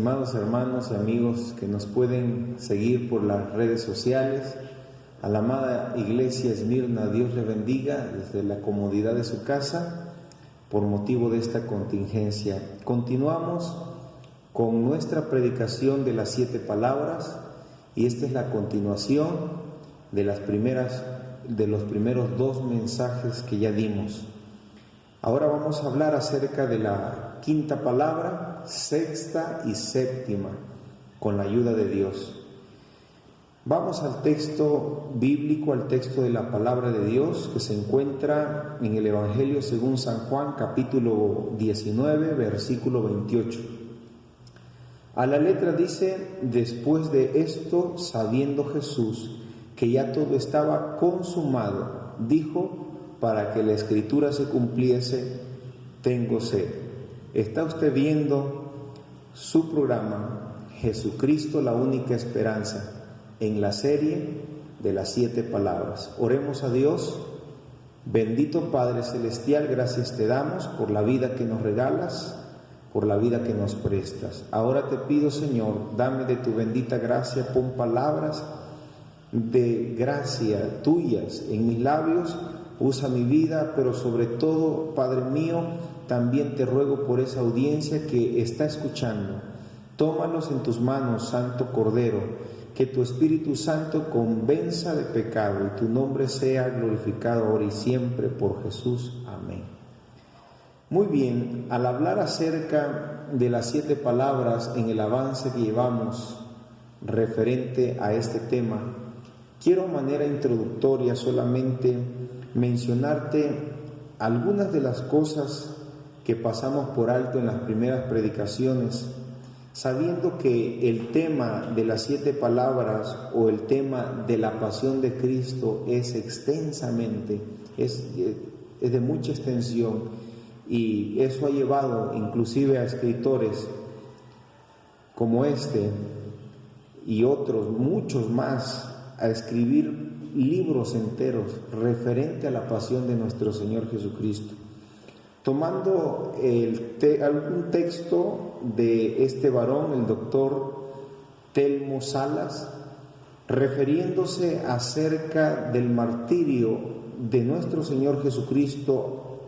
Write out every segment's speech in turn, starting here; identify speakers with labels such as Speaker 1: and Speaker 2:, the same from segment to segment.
Speaker 1: estimados hermanos y amigos que nos pueden seguir por las redes sociales. A la amada Iglesia Esmirna, Dios le bendiga desde la comodidad de su casa por motivo de esta contingencia. Continuamos con nuestra predicación de las 7 palabras y esta es la continuación de los primeros 2 mensajes que ya dimos. Ahora vamos a hablar acerca de la 5ª palabra, 6ª y 7ª, con la ayuda de Dios. Vamos al texto bíblico, al texto de la palabra de Dios que se encuentra en el Evangelio según San Juan, capítulo 19, versículo 28. A la letra dice: después de esto, sabiendo Jesús que ya todo estaba consumado, dijo, para que la escritura se cumpliese: tengo sed. Está usted viendo su programa Jesucristo, la única esperanza, en la serie de las 7 palabras. Oremos a Dios. Bendito Padre Celestial, gracias te damos por la vida que nos regalas, por la vida que nos prestas. Ahora te pido, Señor, dame de tu bendita gracia, pon palabras de gracia tuyas en mis labios, usa mi vida, pero sobre todo, Padre mío, también te ruego por esa audiencia que está escuchando. Tómalos en tus manos, Santo Cordero, que tu Espíritu Santo convenza de pecado y tu nombre sea glorificado ahora y siempre por Jesús. Amén. Muy bien, al hablar acerca de las 7 palabras en el avance que llevamos referente a este tema, quiero de manera introductoria solamente mencionarte algunas de las cosas que pasamos por alto en las primeras predicaciones, sabiendo que el tema de las 7 palabras o el tema de la pasión de Cristo es extensamente, es de mucha extensión, y eso ha llevado inclusive a escritores como este y otros, muchos más, a escribir libros enteros referente a la pasión de nuestro Señor Jesucristo. Tomando algún texto de este varón, el doctor Telmo Salas, refiriéndose acerca del martirio de nuestro Señor Jesucristo,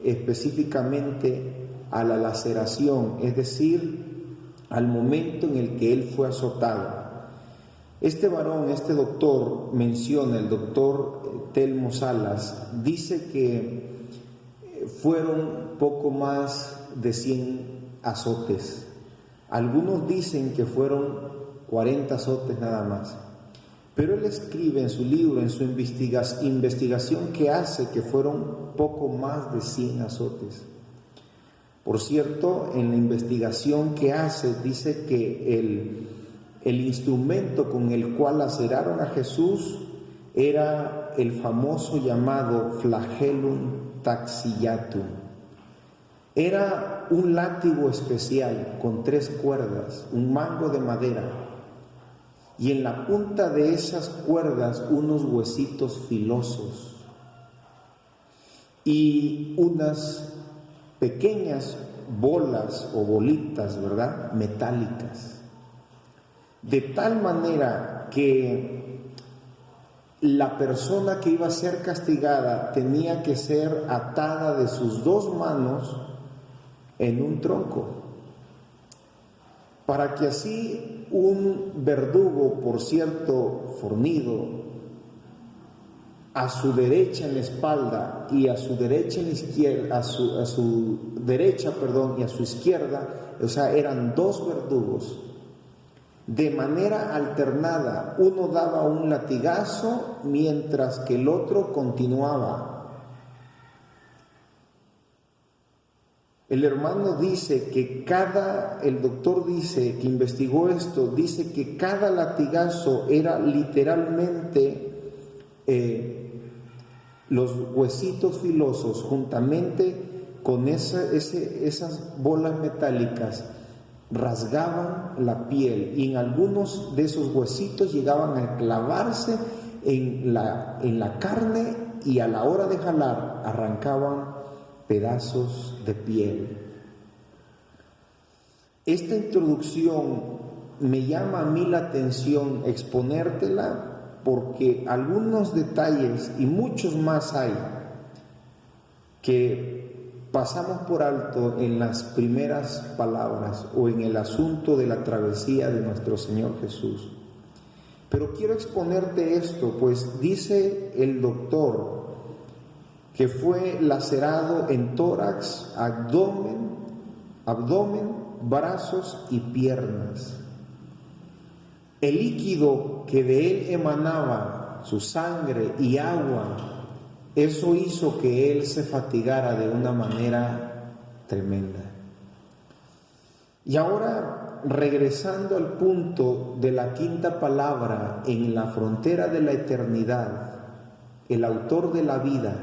Speaker 1: específicamente a la laceración, es decir, al momento en el que él fue azotado. Este varón, este doctor, menciona, el doctor Telmo Salas, dice que fueron poco más de 100 azotes. Algunos dicen que fueron 40 azotes nada más. Pero él escribe en su libro, en su investigación que hace, que fueron poco más de 100 azotes. Por cierto, en la investigación que hace, dice que el instrumento con el cual laceraron a Jesús era el famoso llamado flagellum taxillatum. Era un látigo especial con 3 cuerdas, un mango de madera, y en la punta de esas cuerdas unos huesitos filosos y unas pequeñas bolas o bolitas, ¿verdad?, metálicas, de tal manera que la persona que iba a ser castigada tenía que ser atada de sus 2 manos en un tronco, para que así un verdugo, por cierto, fornido, a su derecha en la espalda y a su derecha en la izquierda, a su derecha, y a su izquierda, o sea, eran 2 verdugos. De manera alternada, uno daba un latigazo mientras que el otro continuaba. El hermano dice que el doctor dice que investigó esto, dice que cada latigazo era literalmente los huesitos filosos juntamente con esas bolas metálicas rasgaban la piel, y en algunos de esos huesitos llegaban a clavarse en la carne, y a la hora de jalar arrancaban pedazos de piel. esta introducción me llama a mí la atención exponértela, porque algunos detalles y muchos más hay que pasamos por alto en las primeras palabras o en el asunto de la travesía de nuestro Señor Jesús. Pero quiero exponerte esto, pues dice el doctor que fue lacerado en tórax, abdomen, brazos y piernas. El líquido que de él emanaba, su sangre y agua, eso hizo que él se fatigara de una manera tremenda. Y ahora, regresando al punto de la quinta palabra en la frontera de la eternidad, el autor de la vida,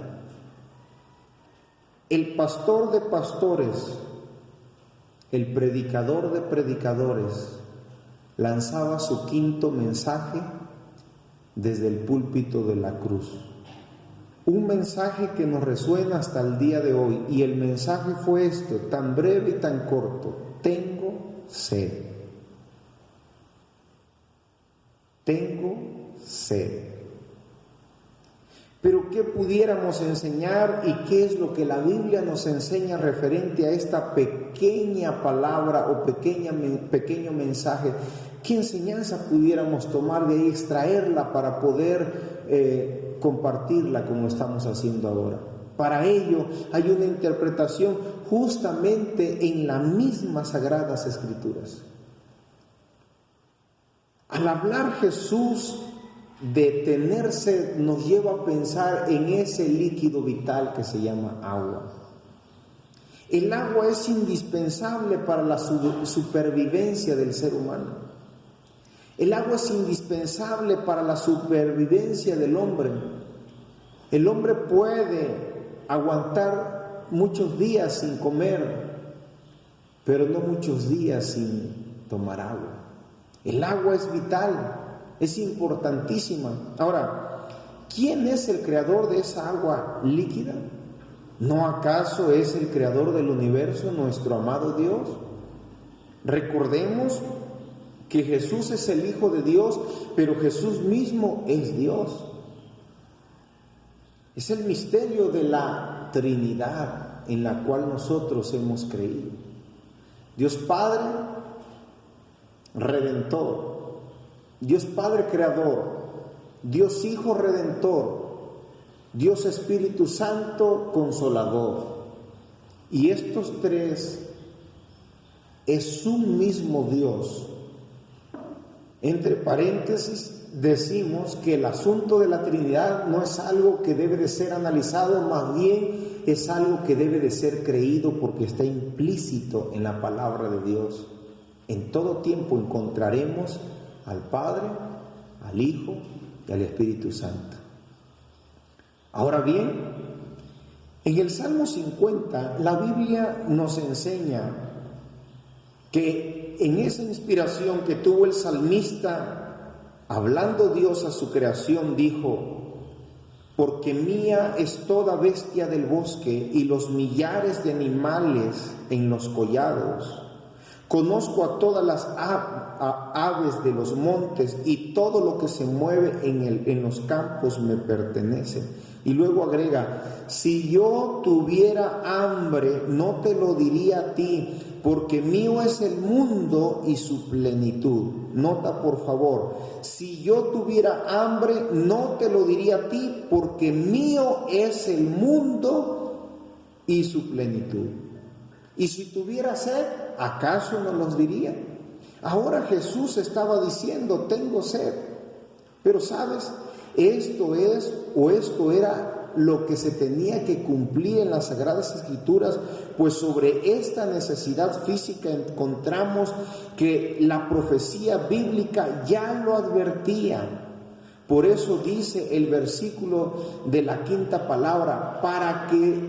Speaker 1: el pastor de pastores, el predicador de predicadores, lanzaba su quinto mensaje desde el púlpito de la cruz. Un mensaje que nos resuena hasta el día de hoy, y el mensaje fue esto, tan breve y tan corto: tengo sed. Tengo sed. Pero ¿qué pudiéramos enseñar y qué es lo que la Biblia nos enseña referente a esta pequeña palabra o pequeño mensaje? ¿Qué enseñanza pudiéramos tomar de ahí, extraerla para poder compartirla como estamos haciendo ahora? Para ello hay una interpretación justamente en las mismas Sagradas Escrituras. Al hablar Jesús de tener sed, nos lleva a pensar en ese líquido vital que se llama agua. El agua es indispensable para la supervivencia del ser humano. El agua es indispensable para la supervivencia del hombre. El hombre puede aguantar muchos días sin comer, pero no muchos días sin tomar agua. El agua es vital, es importantísima. Ahora, ¿quién es el creador de esa agua líquida? ¿No acaso es el creador del universo, nuestro amado Dios? Recordemos que Jesús es el Hijo de Dios, pero Jesús mismo es Dios. Es el misterio de la Trinidad en la cual nosotros hemos creído. Dios Padre Redentor, Dios Padre Creador, Dios Hijo Redentor, Dios Espíritu Santo Consolador. Y estos tres es un mismo Dios. Entre paréntesis decimos que el asunto de la Trinidad no es algo que debe de ser analizado, más bien es algo que debe de ser creído porque está implícito en la palabra de Dios. En todo tiempo encontraremos al Padre, al Hijo y al Espíritu Santo. Ahora bien, en el Salmo 50, la Biblia nos enseña que en esa inspiración que tuvo el salmista, hablando Dios a su creación, dijo: porque mía es toda bestia del bosque y los millares de animales en los collados. Conozco a todas las aves de los montes y todo lo que se mueve en los campos me pertenece. Y luego agrega: si yo tuviera hambre, no te lo diría a ti, porque mío es el mundo y su plenitud. Nota por favor, si yo tuviera hambre, no te lo diría a ti, porque mío es el mundo y su plenitud. Y si tuviera sed, ¿acaso no los diría? Ahora Jesús estaba diciendo: tengo sed. Pero ¿sabes? Esto era lo que se tenía que cumplir en las Sagradas Escrituras, pues sobre esta necesidad física encontramos que la profecía bíblica ya lo advertía. Por eso dice el versículo de la quinta palabra: para que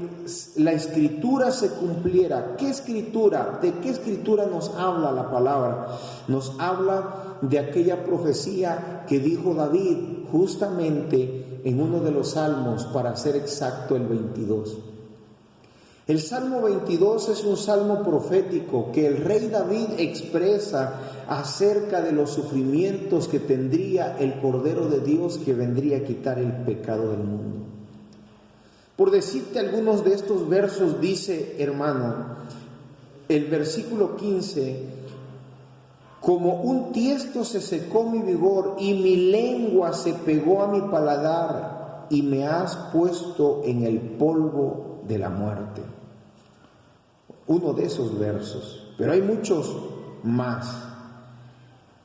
Speaker 1: la escritura se cumpliera. ¿Qué escritura? ¿De qué escritura nos habla la palabra? Nos habla de aquella profecía que dijo David justamente en uno de los salmos, para ser exacto el 22. El Salmo 22 es un salmo profético que el rey David expresa acerca de los sufrimientos que tendría el Cordero de Dios que vendría a quitar el pecado del mundo. Por decirte algunos de estos versos, dice, hermano, el versículo 15: como un tiesto se secó mi vigor y mi lengua se pegó a mi paladar, y me has puesto en el polvo de la muerte. Uno de esos versos, pero hay muchos más.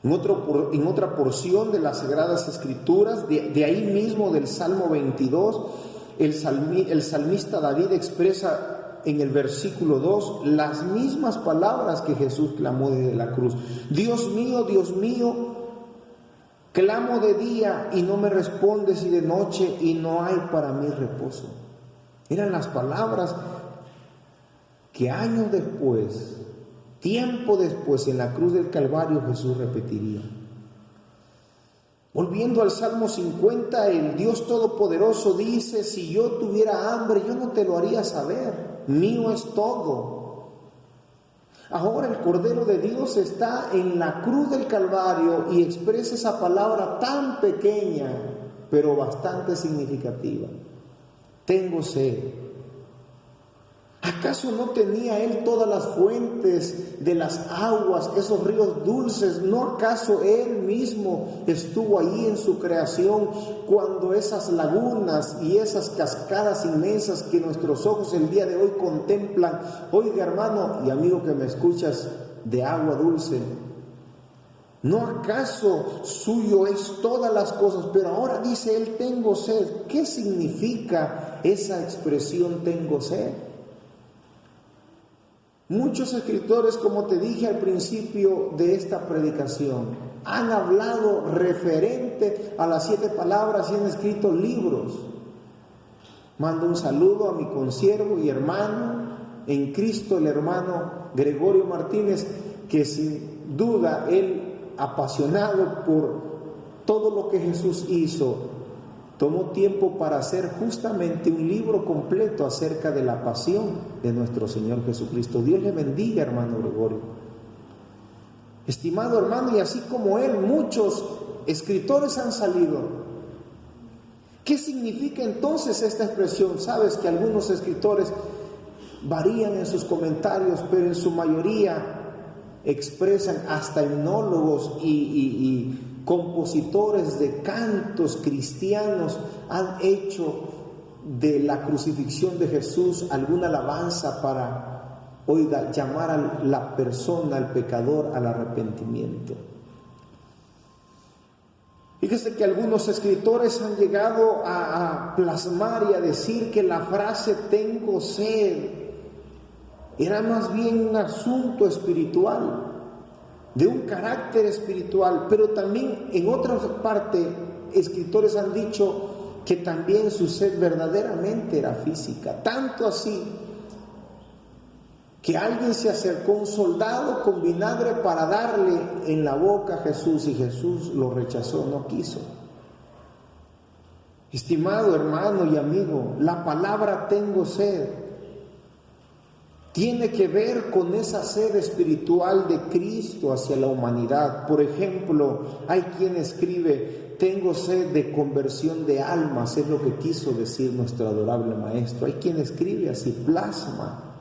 Speaker 1: En otra porción de las Sagradas Escrituras, de ahí mismo del Salmo 22, el salmista David expresa en el versículo 2 las mismas palabras que Jesús clamó desde la cruz. Dios mío, clamo de día y no me respondes, y de noche y no hay para mí reposo. Eran las palabras que años después, tiempo después, en la cruz del Calvario Jesús repetiría. Volviendo al Salmo 50, el Dios Todopoderoso dice: si yo tuviera hambre, yo no te lo haría saber, mío es todo. Ahora el Cordero de Dios está en la cruz del Calvario y expresa esa palabra tan pequeña, pero bastante significativa: tengo sed. ¿Acaso no tenía Él todas las fuentes de las aguas, esos ríos dulces? ¿No acaso Él mismo estuvo allí en su creación cuando esas lagunas y esas cascadas inmensas que nuestros ojos el día de hoy contemplan? Oiga, hermano y amigo que me escuchas, de agua dulce, ¿no acaso suyo es todas las cosas? Pero ahora dice Él: tengo sed. ¿Qué significa esa expresión tengo sed? Muchos escritores, como te dije al principio de esta predicación, han hablado referente a las 7 palabras y han escrito libros. Mando un saludo a mi consiervo y hermano en Cristo, el hermano Gregorio Martínez, que sin duda él, apasionado por todo lo que Jesús hizo, tomó tiempo para hacer justamente un libro completo acerca de la pasión de nuestro Señor Jesucristo. Dios le bendiga, hermano Gregorio. Estimado hermano, y así como él, muchos escritores han salido. ¿Qué significa entonces esta expresión? Sabes que algunos escritores varían en sus comentarios, pero en su mayoría expresan, hasta himnólogos y compositores de cantos cristianos han hecho de la crucifixión de Jesús alguna alabanza para, llamar a la persona, al pecador, al arrepentimiento. Fíjese que algunos escritores han llegado a plasmar y a decir que la frase tengo sed era más bien un asunto espiritual, de un carácter espiritual, pero también en otra parte escritores han dicho que también su sed verdaderamente era física, tanto así que alguien se acercó a un soldado con vinagre para darle en la boca a Jesús y Jesús lo rechazó, no quiso. Estimado hermano y amigo, la palabra tengo sed tiene que ver con esa sed espiritual de Cristo hacia la humanidad. Por ejemplo, hay quien escribe: tengo sed de conversión de almas, es lo que quiso decir nuestro adorable Maestro. Hay quien escribe así, plasma: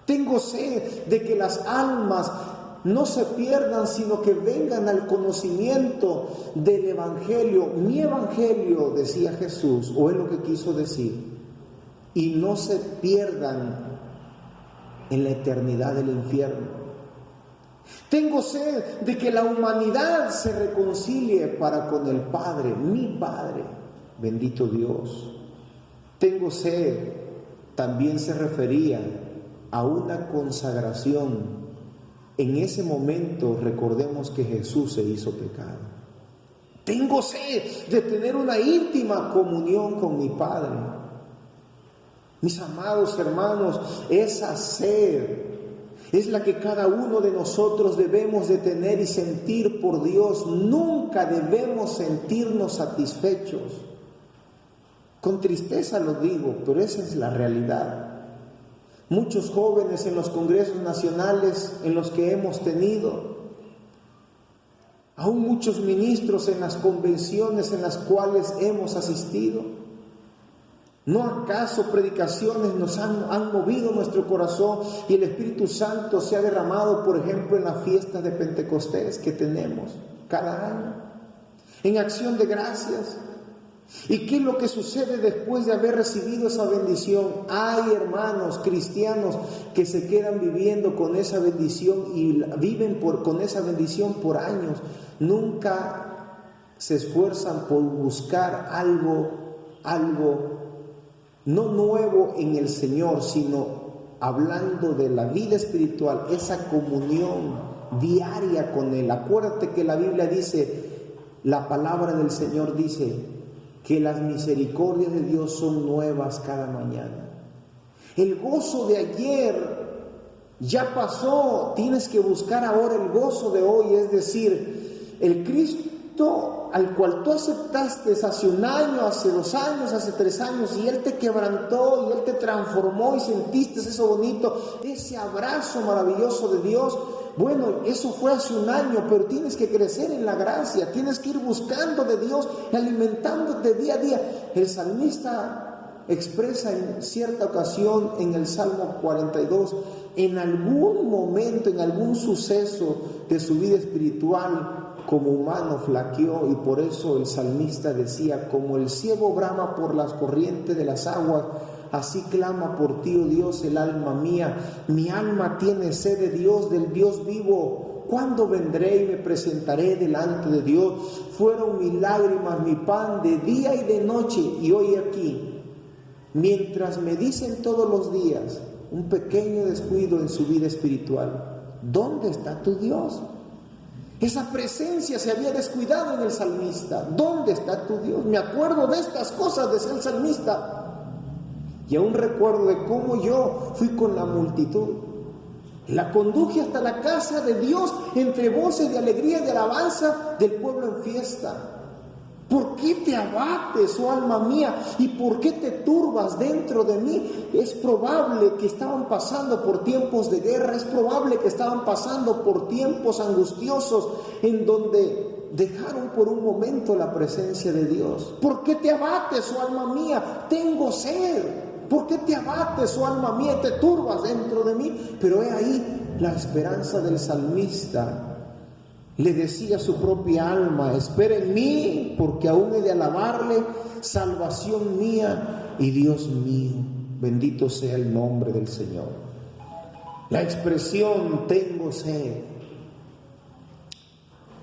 Speaker 1: tengo sed de que las almas no se pierdan, sino que vengan al conocimiento del Evangelio. Mi Evangelio, decía Jesús, o es lo que quiso decir, y no se pierdan en la eternidad del infierno. Tengo sed de que la humanidad se reconcilie para con el Padre, mi Padre, bendito Dios. Tengo sed, también se refería a una consagración. En ese momento recordemos que Jesús se hizo pecado. Tengo sed de tener una íntima comunión con mi Padre. Mis amados hermanos, esa sed es la que cada uno de nosotros debemos de tener y sentir por Dios. Nunca debemos sentirnos satisfechos. Con tristeza lo digo, pero esa es la realidad. muchos jóvenes en los congresos nacionales en los que hemos tenido, aún muchos ministros en las convenciones en las cuales hemos asistido. ¿No acaso predicaciones nos han movido nuestro corazón y el Espíritu Santo se ha derramado, por ejemplo, en la fiesta de Pentecostés que tenemos cada año, en acción de gracias? ¿Y qué es lo que sucede después de haber recibido esa bendición? Hay hermanos cristianos que se quedan viviendo con esa bendición y viven con esa bendición por años. Nunca se esfuerzan por buscar algo no nuevo en el Señor, sino hablando de la vida espiritual, esa comunión diaria con Él. Acuérdate que la Biblia dice, la palabra del Señor dice que las misericordias de Dios son nuevas cada mañana. El gozo de ayer ya pasó, tienes que buscar ahora el gozo de hoy, es decir, el Cristo al cual tú aceptaste hace un año, hace 2 años, hace 3 años, y Él te quebrantó y Él te transformó y sentiste eso bonito, ese abrazo maravilloso de Dios. Bueno, eso fue hace un año, pero tienes que crecer en la gracia, tienes que ir buscando de Dios, alimentándote día a día. El salmista expresa en cierta ocasión en el Salmo 42, en algún momento, en algún suceso de su vida espiritual, como humano flaqueó, y por eso el salmista decía, como el ciervo brama por las corrientes de las aguas, así clama por ti, oh Dios, el alma mía. Mi alma tiene sed de Dios, del Dios vivo. ¿Cuándo vendré y me presentaré delante de Dios? Fueron mis lágrimas mi pan de día y de noche, y hoy aquí, mientras me dicen todos los días un pequeño descuido en su vida espiritual, ¿dónde está tu Dios? Esa presencia se había descuidado en el salmista. ¿Dónde está tu Dios? Me acuerdo de estas cosas, decía el salmista. Y aún recuerdo de cómo yo fui con la multitud. La conduje hasta la casa de Dios entre voces de alegría y de alabanza del pueblo en fiesta. ¿Por qué te abates, oh alma mía? ¿Y por qué te turbas dentro de mí? Es probable que estaban pasando por tiempos de guerra, es probable que estaban pasando por tiempos angustiosos en donde dejaron por un momento la presencia de Dios. ¿Por qué te abates, oh alma mía? Tengo sed. ¿Por qué te abates, oh alma mía, y te turbas dentro de mí? Pero he ahí la esperanza del salmista. Le decía a su propia alma, espera en mí, porque aún he de alabarle, salvación mía y Dios mío. Bendito sea el nombre del Señor. La expresión tengo sed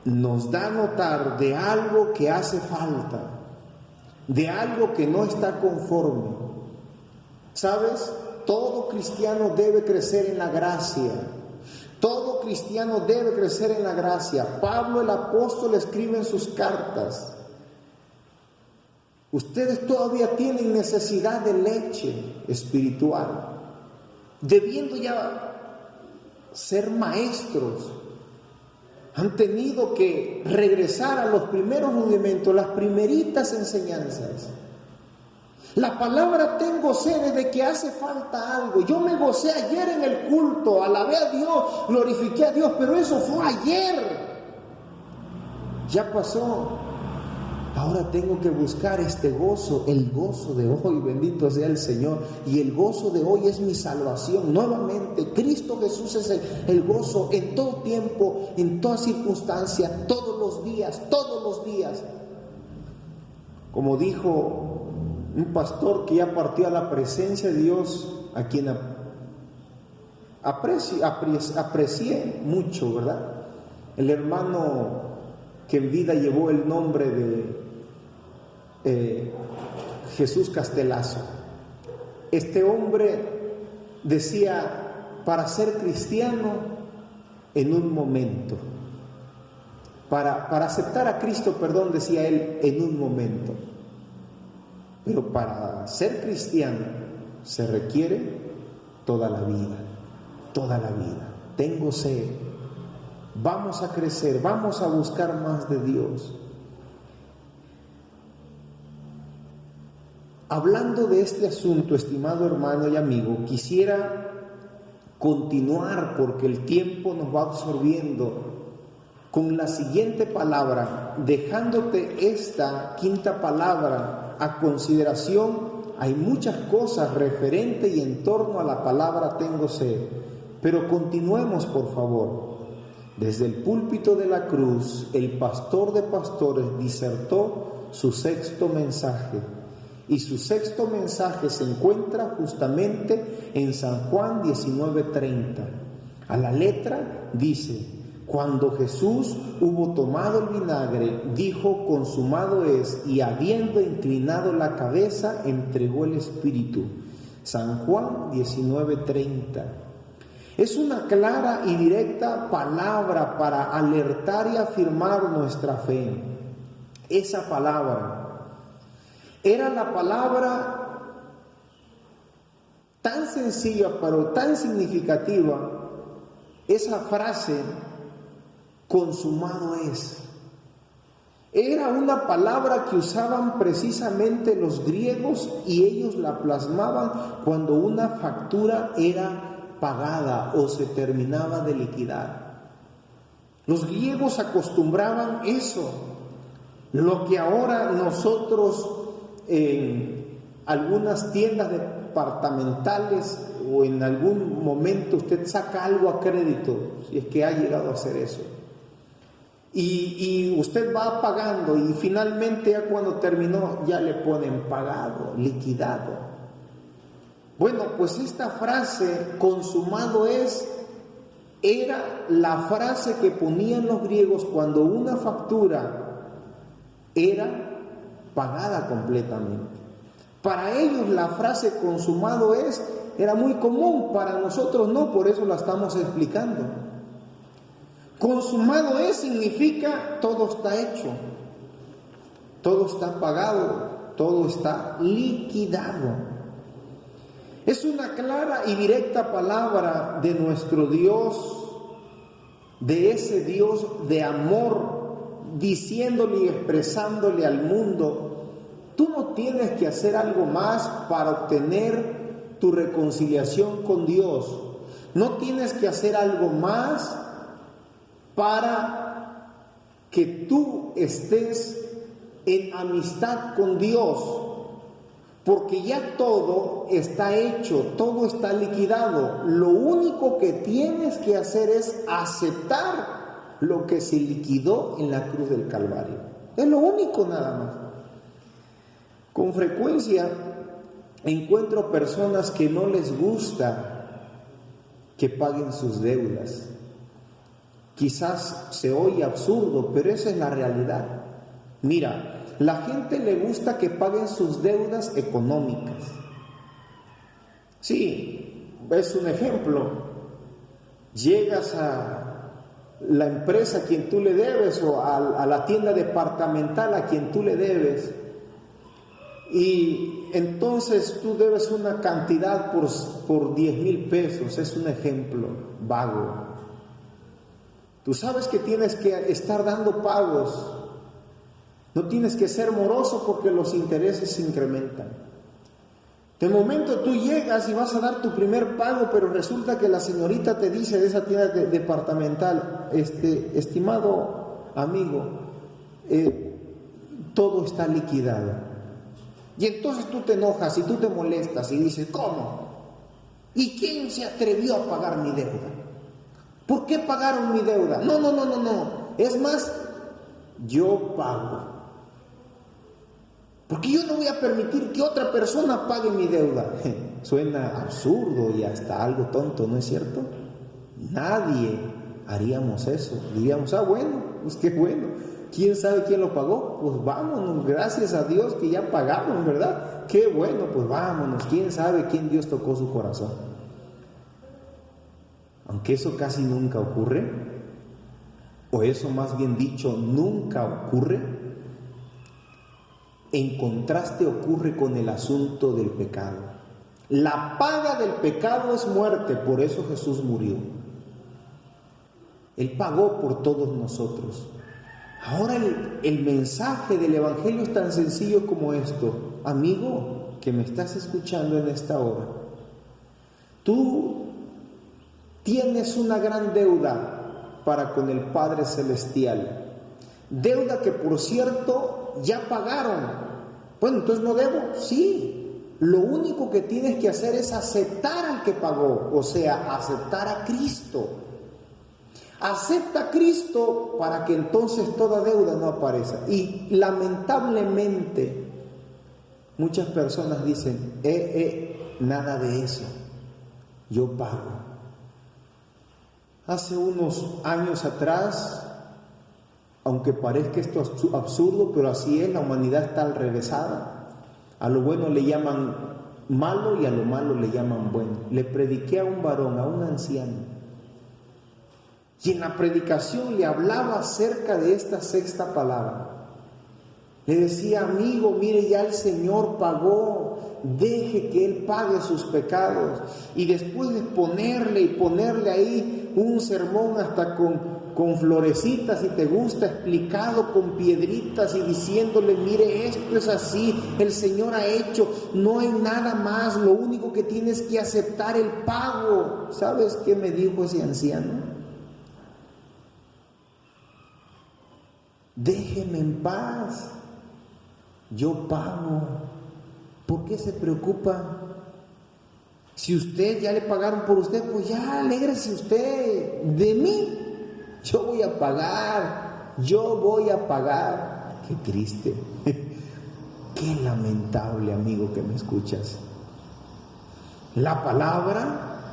Speaker 1: nos da a notar de algo que hace falta, de algo que no está conforme. ¿Sabes? Todo cristiano debe crecer en la gracia. Todo cristiano debe crecer en la gracia. Pablo el apóstol escribe en sus cartas, ustedes todavía tienen necesidad de leche espiritual, debiendo ya ser maestros. Han tenido que regresar a los primeros rudimentos, las primeritas enseñanzas. La palabra tengo sed de que hace falta algo. Yo me gocé ayer en el culto, alabé a Dios, glorifiqué a Dios, pero eso fue ayer. Ya pasó. Ahora tengo que buscar este gozo, el gozo de hoy, bendito sea el Señor. Y el gozo de hoy es mi salvación. Nuevamente, Cristo Jesús es el gozo en todo tiempo, en toda circunstancia, todos los días, todos los días. Como dijo un pastor que ya partió a la presencia de Dios, a quien aprecié mucho, ¿verdad? El hermano que en vida llevó el nombre de Jesús Castelazo. Este hombre decía, para ser cristiano en un momento, para aceptar a Cristo, decía él, en un momento. Pero para ser cristiano se requiere toda la vida, toda la vida. Tengo sed, vamos a crecer, vamos a buscar más de Dios. Hablando de este asunto, estimado hermano y amigo, quisiera continuar, porque el tiempo nos va absorbiendo, con la siguiente palabra, dejándote esta quinta palabra a consideración. Hay muchas cosas referente y en torno a la palabra tengo sed, pero continuemos, por favor. Desde el púlpito de la cruz, el pastor de pastores disertó su sexto mensaje, y su sexto mensaje se encuentra justamente en San Juan 19:30. A la letra dice: cuando Jesús hubo tomado el vinagre, dijo: consumado es, y habiendo inclinado la cabeza, entregó el Espíritu. San Juan 19:30. Es una clara y directa palabra para alertar y afirmar nuestra fe. Esa palabra era la palabra tan sencilla pero tan significativa, esa frase: consumado es. Era una palabra que usaban precisamente los griegos, y ellos la plasmaban cuando una factura era pagada o se terminaba de liquidar. Los griegos acostumbraban eso, lo que ahora nosotros en algunas tiendas departamentales o en algún momento usted saca algo a crédito, si es que ha llegado a hacer eso. Y usted va pagando y finalmente ya cuando terminó ya le ponen pagado, liquidado. Bueno, pues esta frase, consumado es, era la frase que ponían los griegos cuando una factura era pagada completamente. Para ellos la frase consumado es era muy común, para nosotros no, por eso la estamos explicando. Consumado es significa todo está hecho, todo está pagado, todo está liquidado. Es una clara y directa palabra de nuestro Dios, de ese Dios de amor, diciéndole y expresándole al mundo: tú no tienes que hacer algo más para obtener tu reconciliación con Dios, no tienes que hacer algo más para que tú estés en amistad con Dios, porque ya todo está hecho, todo está liquidado. Lo único que tienes que hacer es aceptar lo que se liquidó en la cruz del Calvario. Es lo único, nada más. Con frecuencia encuentro personas que no les gusta que paguen sus deudas. Quizás se oye absurdo, pero esa es la realidad. Mira, la gente le gusta que paguen sus deudas económicas. Sí, es un ejemplo. Llegas a la empresa a quien tú le debes o a la tienda departamental a quien tú le debes, y entonces tú debes una cantidad por 10,000 pesos, es un ejemplo vago. Tú sabes que tienes que estar dando pagos, no tienes que ser moroso porque los intereses se incrementan. De momento tú llegas y vas a dar tu primer pago, pero resulta que la señorita te dice de esa tienda departamental: estimado amigo, todo está liquidado. Y entonces tú te enojas y tú te molestas y dices: ¿cómo? ¿Y quién se atrevió a pagar mi deuda? ¿Por qué pagaron mi deuda? No. Es más, yo pago. Porque yo no voy a permitir que otra persona pague mi deuda. Suena absurdo y hasta algo tonto, ¿no es cierto? Nadie haríamos eso. Diríamos: bueno, pues qué bueno. ¿Quién sabe quién lo pagó? Pues vámonos, gracias a Dios que ya pagamos, ¿verdad? Qué bueno, pues vámonos. ¿Quién sabe quién Dios tocó su corazón? Aunque eso casi nunca ocurre, o eso más bien dicho, nunca ocurre, en contraste ocurre con el asunto del pecado. La paga del pecado es muerte, por eso Jesús murió. Él pagó por todos nosotros. Ahora el mensaje del Evangelio es tan sencillo como esto. Amigo que me estás escuchando en esta hora, tú tienes una gran deuda para con el Padre Celestial. Deuda que, por cierto, ya pagaron. Bueno, entonces no debo. Sí, lo único que tienes que hacer es aceptar al que pagó, o sea, aceptar a Cristo. Acepta a Cristo para que entonces toda deuda no aparezca. Y lamentablemente muchas personas dicen, nada de eso, yo pago. Hace unos años atrás, aunque parezca esto absurdo, pero así es, la humanidad está al revésada. A lo bueno le llaman malo y a lo malo le llaman bueno. Le prediqué a un varón, a un anciano, y en la predicación le hablaba acerca de esta sexta palabra. Le decía, amigo, mire, ya el Señor pagó, deje que Él pague sus pecados. Y después de ponerle ahí un sermón hasta con florecitas, si te gusta, explicado con piedritas y diciéndole, mire, esto es así, el Señor ha hecho, no hay nada más, lo único que tienes que aceptar el pago. ¿Sabes qué me dijo ese anciano? Déjeme en paz, yo pago. ¿Por qué se preocupa? Si usted ya le pagaron por usted, pues ya alégrese usted. De mí, yo voy a pagar. Qué triste, qué lamentable, amigo que me escuchas. La palabra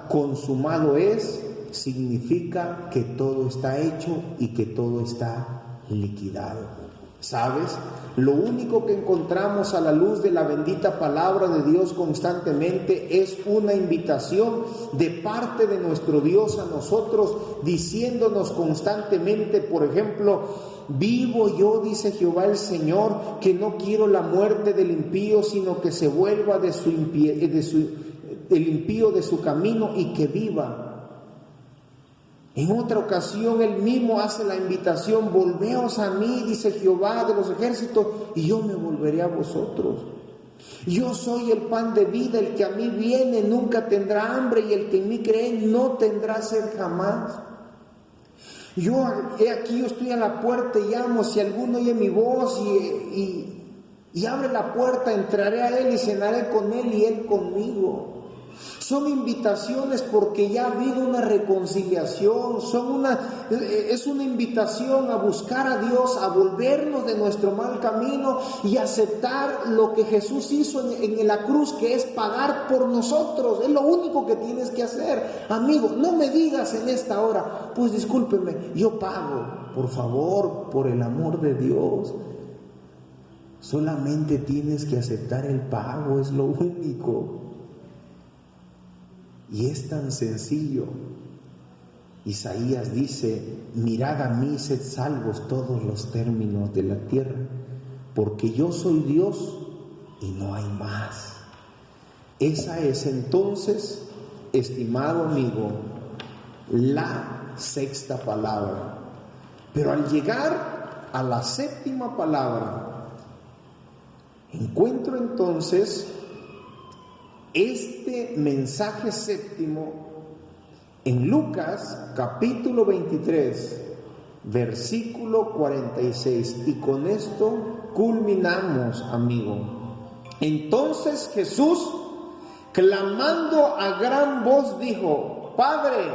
Speaker 1: consumado es, significa que todo está hecho y que todo está liquidado. ¿Sabes? Lo único que encontramos a la luz de la bendita palabra de Dios constantemente es una invitación de parte de nuestro Dios a nosotros, diciéndonos constantemente, por ejemplo, vivo yo, dice Jehová el Señor, que no quiero la muerte del impío, sino que se vuelva el impío de su camino y que viva. En otra ocasión Él mismo hace la invitación, volveos a mí, dice Jehová de los ejércitos, y yo me volveré a vosotros. Yo soy el pan de vida, el que a mí viene nunca tendrá hambre, y el que en mí cree no tendrá sed jamás. Yo estoy a la puerta y llamo, si alguno oye mi voz y abre la puerta, entraré a Él y cenaré con Él y Él conmigo. Son invitaciones porque ya ha habido una reconciliación, es una invitación a buscar a Dios, a volvernos de nuestro mal camino y aceptar lo que Jesús hizo en la cruz, que es pagar por nosotros. Es lo único que tienes que hacer, amigo. No me digas en esta hora, pues discúlpeme, yo pago. Por favor, por el amor de Dios, solamente tienes que aceptar el pago, es lo único. Y es tan sencillo. Isaías dice, mirad a mí, sed salvos todos los términos de la tierra, porque yo soy Dios y no hay más. Esa es entonces, estimado amigo, la sexta palabra. Pero al llegar a la séptima palabra, encuentro entonces este mensaje séptimo en Lucas capítulo 23, versículo 46. Y con esto culminamos, amigo. Entonces Jesús, clamando a gran voz, dijo, Padre,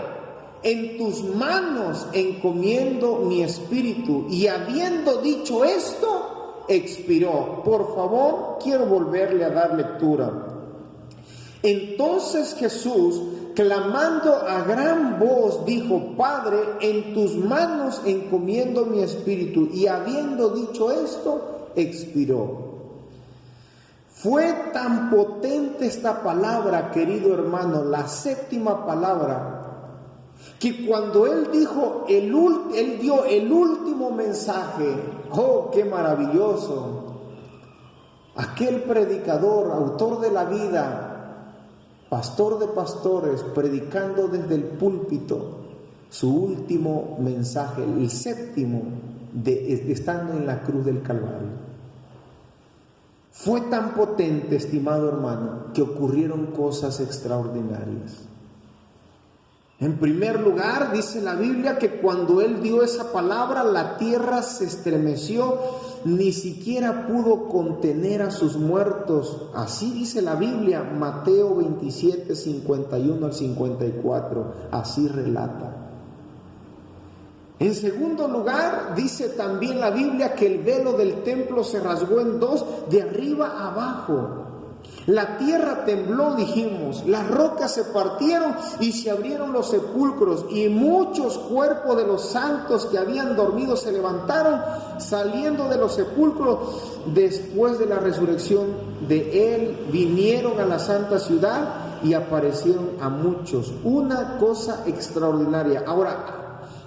Speaker 1: en tus manos encomiendo mi espíritu. Y habiendo dicho esto, expiró. Por favor, quiero volverle a dar lectura. Entonces Jesús, clamando a gran voz, dijo, Padre, en tus manos encomiendo mi espíritu. Y habiendo dicho esto, expiró. Fue tan potente esta palabra, querido hermano, la séptima palabra, que cuando Él dijo, Él dio el último mensaje. ¡Oh, qué maravilloso! Aquel predicador, autor de la vida, pastor de pastores, predicando desde el púlpito su último mensaje, el séptimo, estando en la cruz del Calvario. Fue tan potente, estimado hermano, que ocurrieron cosas extraordinarias. En primer lugar, dice la Biblia que cuando Él dio esa palabra, la tierra se estremeció, ni siquiera pudo contener a sus muertos. Así dice la Biblia, Mateo 27, 51 al 54, así relata. En segundo lugar, dice también la Biblia que el velo del templo se rasgó en dos, de arriba a abajo. La tierra tembló, dijimos, las rocas se partieron y se abrieron los sepulcros, y muchos cuerpos de los santos que habían dormido se levantaron, saliendo de los sepulcros después de la resurrección de Él, vinieron a la santa ciudad y aparecieron a muchos. Una cosa extraordinaria. Ahora,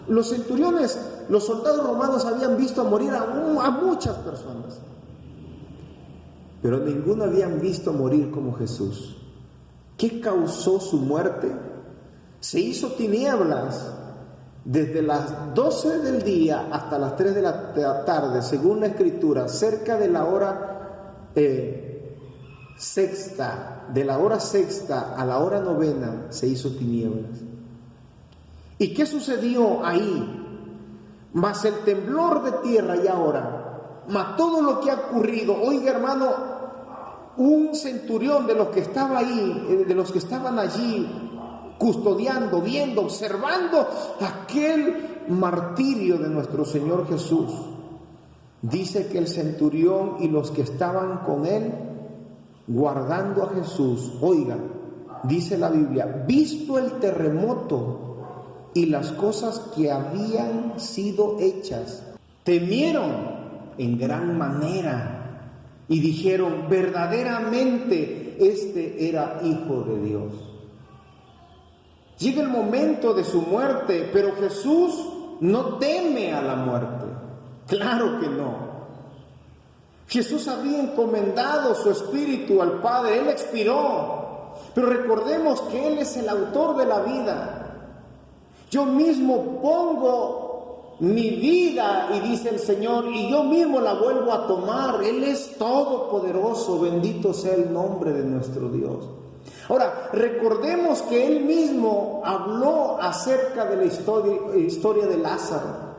Speaker 1: los centuriones, los soldados romanos habían visto morir a muchas personas, pero ninguno habían visto morir como Jesús. ¿Qué causó su muerte? Se hizo tinieblas desde las 12 del día hasta las 3 de la tarde, según la Escritura, cerca de la hora sexta, de la hora sexta a la hora novena, se hizo tinieblas. ¿Y qué sucedió ahí? Mas el temblor de tierra y ahora, mas todo lo que ha ocurrido. Oiga, hermano, un centurión de los que estaba ahí, de los que estaban allí custodiando, viendo, observando aquel martirio de nuestro Señor Jesús, dice que el centurión y los que estaban con él guardando a Jesús, oiga, dice la Biblia, visto el terremoto y las cosas que habían sido hechas, temieron en gran manera y dijeron, verdaderamente este era Hijo de Dios. Llega el momento de su muerte, pero Jesús no teme a la muerte. Claro que no. Jesús había encomendado su espíritu al Padre, Él expiró, pero recordemos que Él es el autor de la vida. Yo mismo pongo mi vida, y dice el Señor, y yo mismo la vuelvo a tomar. Él es todopoderoso, bendito sea el nombre de nuestro Dios. Ahora, recordemos que Él mismo habló acerca de la historia de Lázaro.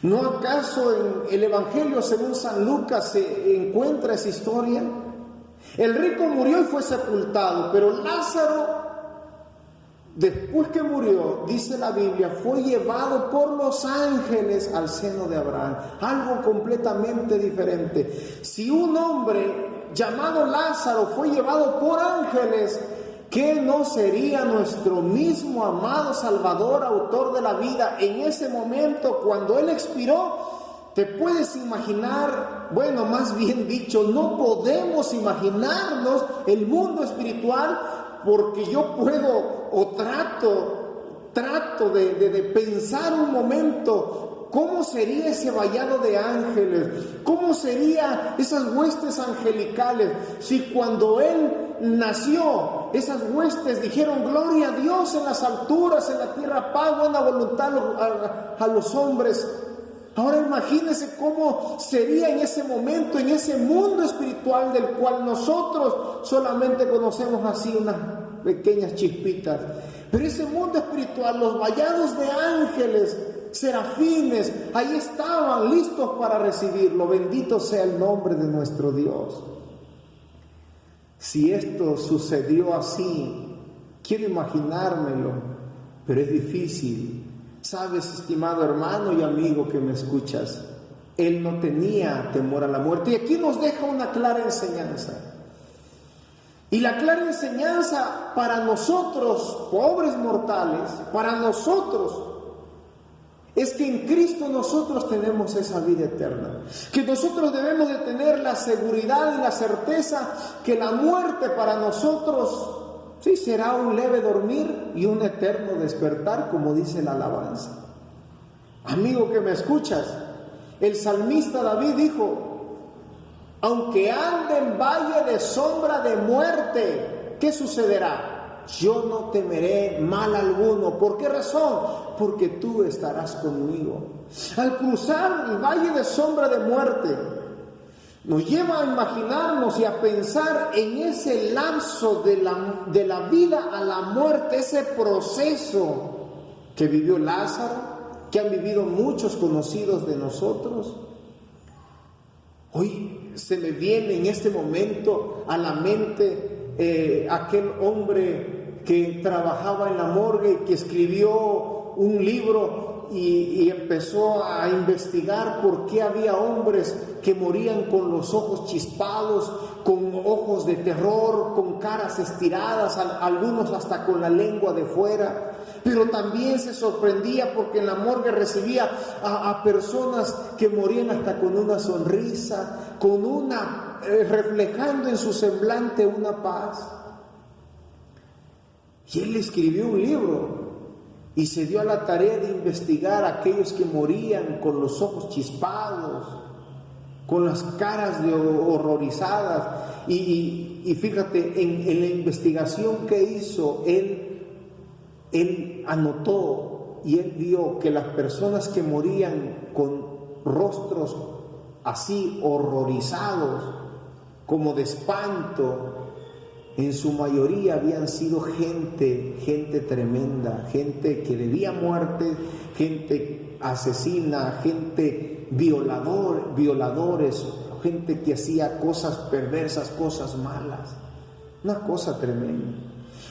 Speaker 1: ¿No acaso en el Evangelio según San Lucas se encuentra esa historia? El rico murió y fue sepultado, pero Lázaro, después que murió, dice la Biblia, fue llevado por los ángeles al seno de Abraham. Algo completamente diferente. Si un hombre llamado Lázaro fue llevado por ángeles, ¿qué no sería nuestro mismo amado Salvador, autor de la vida, en ese momento cuando Él expiró? ¿Te puedes imaginar? Bueno, más bien dicho, no podemos imaginarnos el mundo espiritual, porque yo puedo o trato de pensar un momento cómo sería ese vallado de ángeles, cómo serían esas huestes angelicales, si cuando Él nació, esas huestes dijeron gloria a Dios en las alturas, en la tierra paz, buena voluntad a los hombres. Ahora imagínense cómo sería en ese momento, en ese mundo espiritual del cual nosotros solamente conocemos así unas pequeñas chispitas. Pero ese mundo espiritual, los vallados de ángeles, serafines, ahí estaban listos para recibirlo. Bendito sea el nombre de nuestro Dios. Si esto sucedió así, quiero imaginármelo, pero es difícil. Sabes, estimado hermano y amigo que me escuchas, Él no tenía temor a la muerte. Y aquí nos deja una clara enseñanza. Y la clara enseñanza para nosotros, pobres mortales, para nosotros, es que en Cristo nosotros tenemos esa vida eterna. Que nosotros debemos de tener la seguridad y la certeza que la muerte para nosotros sí será un leve dormir y un eterno despertar, como dice la alabanza. Amigo que me escuchas, el salmista David dijo, aunque ande en valle de sombra de muerte, ¿qué sucederá? Yo no temeré mal alguno. ¿Por qué razón? Porque tú estarás conmigo. Al cruzar el valle de sombra de muerte, nos lleva a imaginarnos y a pensar en ese lapso de la vida a la muerte, ese proceso que vivió Lázaro, que han vivido muchos conocidos de nosotros. Hoy se me viene en este momento a la mente aquel hombre que trabajaba en la morgue y que escribió un libro y empezó a investigar por qué había hombres que morían con los ojos chispados, con ojos de terror, con caras estiradas, algunos hasta con la lengua de fuera. Pero también se sorprendía porque en la morgue recibía a personas que morían hasta con una sonrisa, reflejando en su semblante una paz. Y él escribió un libro y se dio a la tarea de investigar a aquellos que morían con los ojos chispados, con las caras horrorizadas. Y fíjate, en la investigación que hizo, él anotó y él vio que las personas que morían con rostros así horrorizados, como de espanto, en su mayoría habían sido gente tremenda, gente que debía muerte, gente asesina, gente violadores, gente que hacía cosas perversas, cosas malas, una cosa tremenda.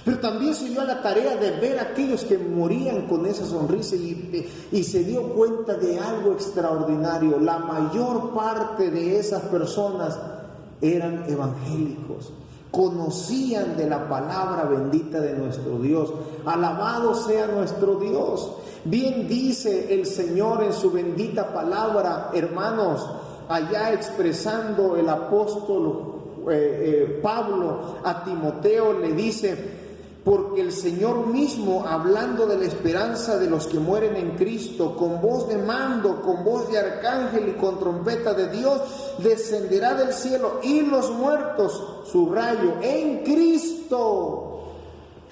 Speaker 1: Pero también se dio a la tarea de ver a aquellos que morían con esa sonrisa y se dio cuenta de algo extraordinario. La mayor parte de esas personas eran evangélicos, conocían de la palabra bendita de nuestro Dios. Alabado sea nuestro Dios. Bien dice el Señor en su bendita palabra, hermanos, allá expresando el apóstol Pablo a Timoteo, le dice: porque el Señor mismo, hablando de la esperanza de los que mueren en Cristo, con voz de mando, con voz de arcángel y con trompeta de Dios, descenderá del cielo, y los muertos, subrayo, en Cristo,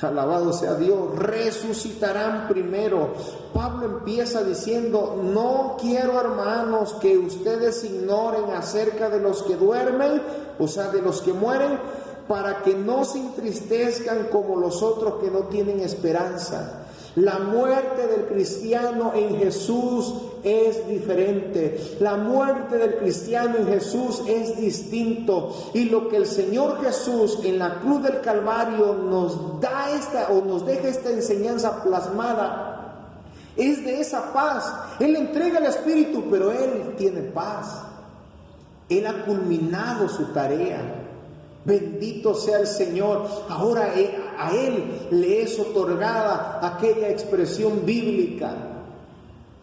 Speaker 1: alabado sea Dios, resucitarán primero. Pablo empieza diciendo: no quiero, hermanos, que ustedes ignoren acerca de los que duermen, o sea, de los que mueren, para que no se entristezcan como los otros que no tienen esperanza. La muerte del cristiano en Jesús es diferente. La muerte del cristiano en Jesús es distinto. Y lo que el Señor Jesús en la cruz del Calvario nos da nos deja esta enseñanza plasmada, es de esa paz. Él entrega el Espíritu, pero Él tiene paz. Él ha culminado su tarea. Bendito sea el Señor. Ahora a Él le es otorgada aquella expresión bíblica.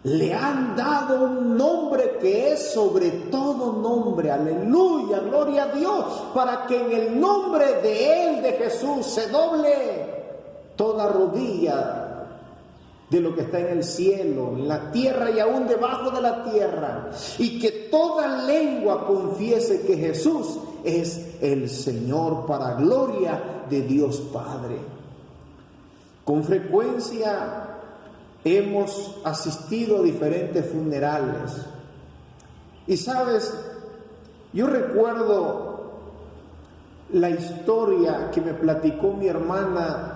Speaker 1: Le han dado un nombre que es sobre todo nombre. Aleluya, gloria a Dios. Para que en el nombre de Él, de Jesús, se doble toda rodilla de lo que está en el cielo, en la tierra y aún debajo de la tierra, y que toda lengua confiese que Jesús es el Señor, para gloria de Dios Padre. Con frecuencia hemos asistido a diferentes funerales, y sabes, yo recuerdo la historia que me platicó mi hermana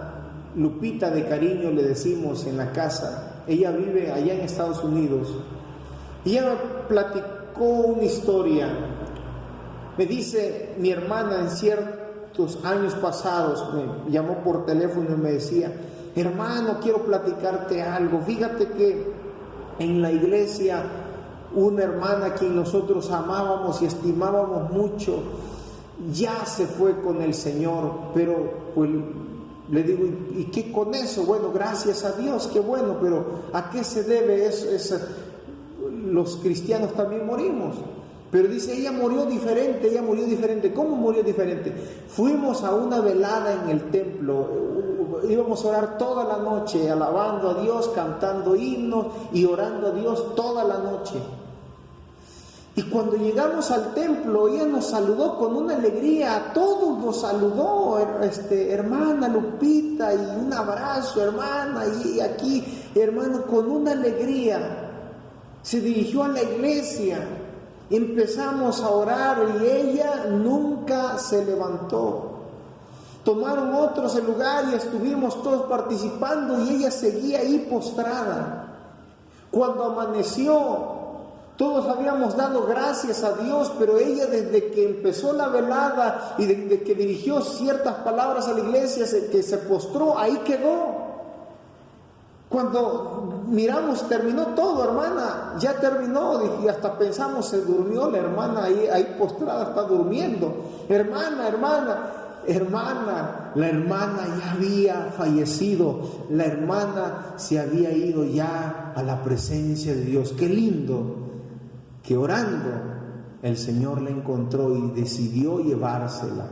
Speaker 1: Lupita, de cariño le decimos en la casa. Ella vive allá en Estados Unidos, y ella me platicó una historia. Me dice, mi hermana en ciertos años pasados me llamó por teléfono y me decía: hermano, quiero platicarte algo. Fíjate que en la iglesia una hermana a quien nosotros amábamos y estimábamos mucho ya se fue con el Señor, pero pues le digo, ¿y qué con eso? Bueno, gracias a Dios, qué bueno, pero ¿a qué se debe eso? Los cristianos también morimos. Pero dice, ella murió diferente. ¿Cómo murió diferente? Fuimos a una velada en el templo, íbamos a orar toda la noche, alabando a Dios, cantando himnos y orando a Dios toda la noche. Y cuando llegamos al templo, ella nos saludó con una alegría, a todos nos saludó, hermana Lupita, y un abrazo, hermana, y aquí, hermano, con una alegría. Se dirigió a la iglesia, empezamos a orar y ella nunca se levantó. Tomaron otros el lugar y estuvimos todos participando y ella seguía ahí postrada. Cuando amaneció, todos habíamos dado gracias a Dios, pero ella desde que empezó la velada y desde que dirigió ciertas palabras a la iglesia, que se postró, ahí quedó. Cuando miramos, terminó todo, hermana, ya terminó, y hasta pensamos, se durmió la hermana ahí postrada, está durmiendo. Hermana, la hermana ya había fallecido, la hermana se había ido ya a la presencia de Dios. Qué lindo que orando el Señor la encontró y decidió llevársela.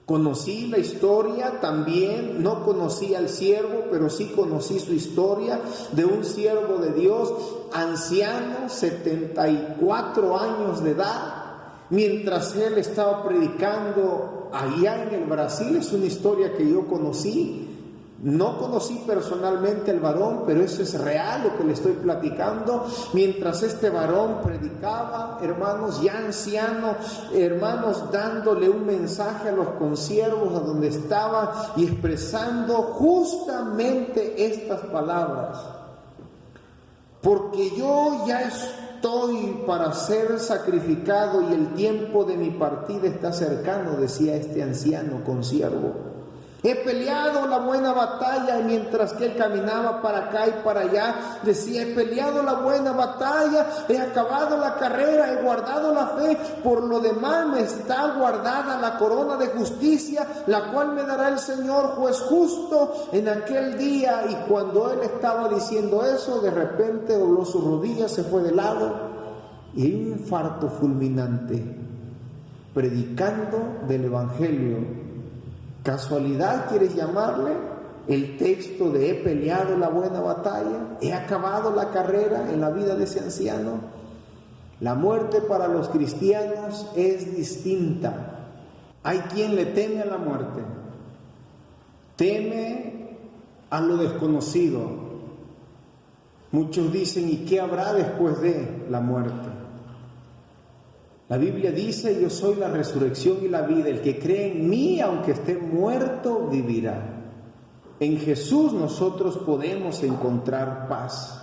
Speaker 1: Conocí la historia también, no conocí al siervo, pero sí conocí su historia de un siervo de Dios, anciano, 74 años de edad, mientras él estaba predicando allá en el Brasil. Es una historia que yo conocí. No conocí personalmente al varón, pero eso es real lo que le estoy platicando. Mientras este varón predicaba, hermanos, ya anciano, hermanos, dándole un mensaje a los consiervos a donde estaba y expresando justamente estas palabras: porque yo ya estoy para ser sacrificado y el tiempo de mi partida está cercano, decía este anciano consiervo. He peleado la buena batalla. Y mientras que él caminaba para acá y para allá, decía: he peleado la buena batalla, he acabado la carrera, he guardado la fe. Por lo demás me está guardada la corona de justicia, la cual me dará el Señor juez justo en aquel día. Y cuando él estaba diciendo eso, de repente dobló sus rodillas, se fue de lado y un infarto fulminante, predicando del Evangelio. ¿Casualidad quieres llamarle? El texto de he peleado la buena batalla, he acabado la carrera en la vida de ese anciano. La muerte para los cristianos es distinta. Hay quien le teme a la muerte, teme a lo desconocido. Muchos dicen: ¿y qué habrá después de la muerte? La Biblia dice: yo soy la resurrección y la vida, el que cree en mí, aunque esté muerto, vivirá. En Jesús nosotros podemos encontrar paz.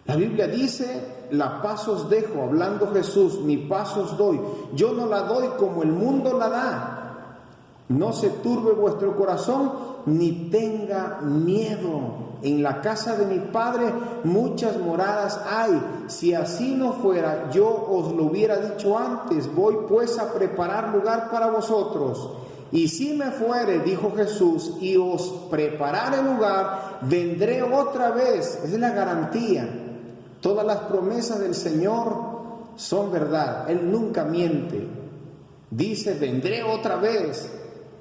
Speaker 1: La Biblia dice: la paz os dejo, hablando Jesús, mi paz os doy. Yo no la doy como el mundo la da. No se turbe vuestro corazón, ni tenga miedo. En la casa de mi Padre muchas moradas hay. Si así no fuera, yo os lo hubiera dicho antes. Voy pues a preparar lugar para vosotros. Y si me fuere, dijo Jesús, y os prepararé lugar, vendré otra vez. Esa es la garantía. Todas las promesas del Señor son verdad. Él nunca miente. Dice: vendré otra vez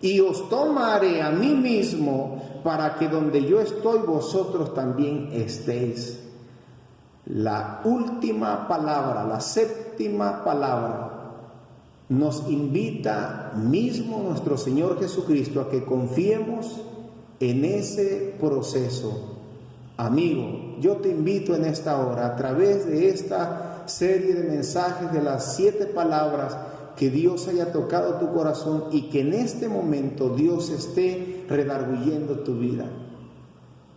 Speaker 1: y os tomaré a mí mismo, para que donde yo estoy vosotros también estéis. La última palabra, la séptima palabra, nos invita mismo nuestro Señor Jesucristo a que confiemos en ese proceso. Amigo, yo te invito en esta hora, a través de esta serie de mensajes de las 7 palabras, que Dios haya tocado tu corazón y que en este momento Dios esté redarguyendo tu vida.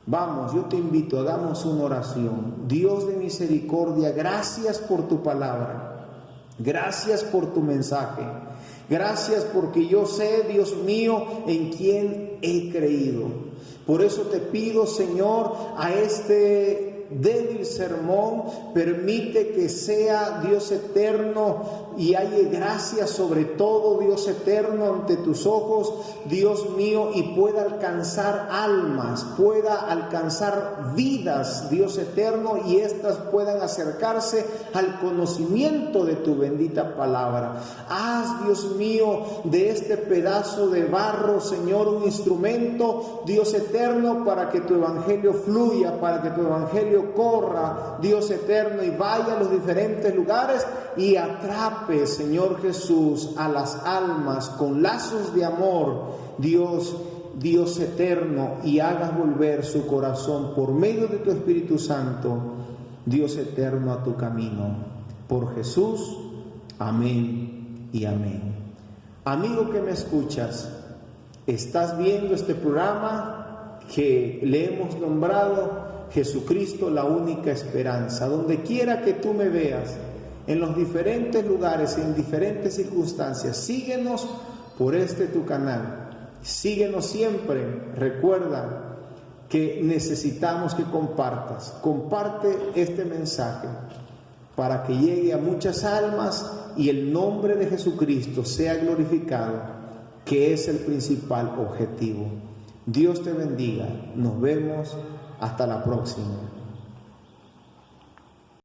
Speaker 1: Vamos, yo te invito, hagamos una oración. Dios de misericordia, gracias por tu palabra, gracias por tu mensaje, gracias porque yo sé, Dios mío, en quién he creído. Por eso te pido, Señor, a este débil sermón, permite que sea, Dios eterno, y haya gracia sobre todo, Dios eterno, ante tus ojos, Dios mío, y pueda alcanzar almas, pueda alcanzar vidas, Dios eterno, y éstas puedan acercarse al conocimiento de tu bendita palabra. Haz, Dios mío, de este pedazo de barro, Señor, un instrumento, Dios eterno, para que tu evangelio fluya, para que tu evangelio corra, Dios eterno, y vaya a los diferentes lugares y atrape, Señor Jesús, a las almas con lazos de amor, Dios eterno, y hagas volver su corazón por medio de tu Espíritu Santo, Dios eterno, a tu camino. Por Jesús, amén y amén. Amigo que me escuchas, estás viendo este programa que le hemos nombrado Jesucristo, la única esperanza. Donde quiera que tú me veas, en los diferentes lugares, en diferentes circunstancias, síguenos por tu canal. Síguenos siempre. Recuerda que necesitamos que comparte este mensaje para que llegue a muchas almas y el nombre de Jesucristo sea glorificado, que es el principal objetivo. Dios te bendiga. Nos vemos hasta la próxima.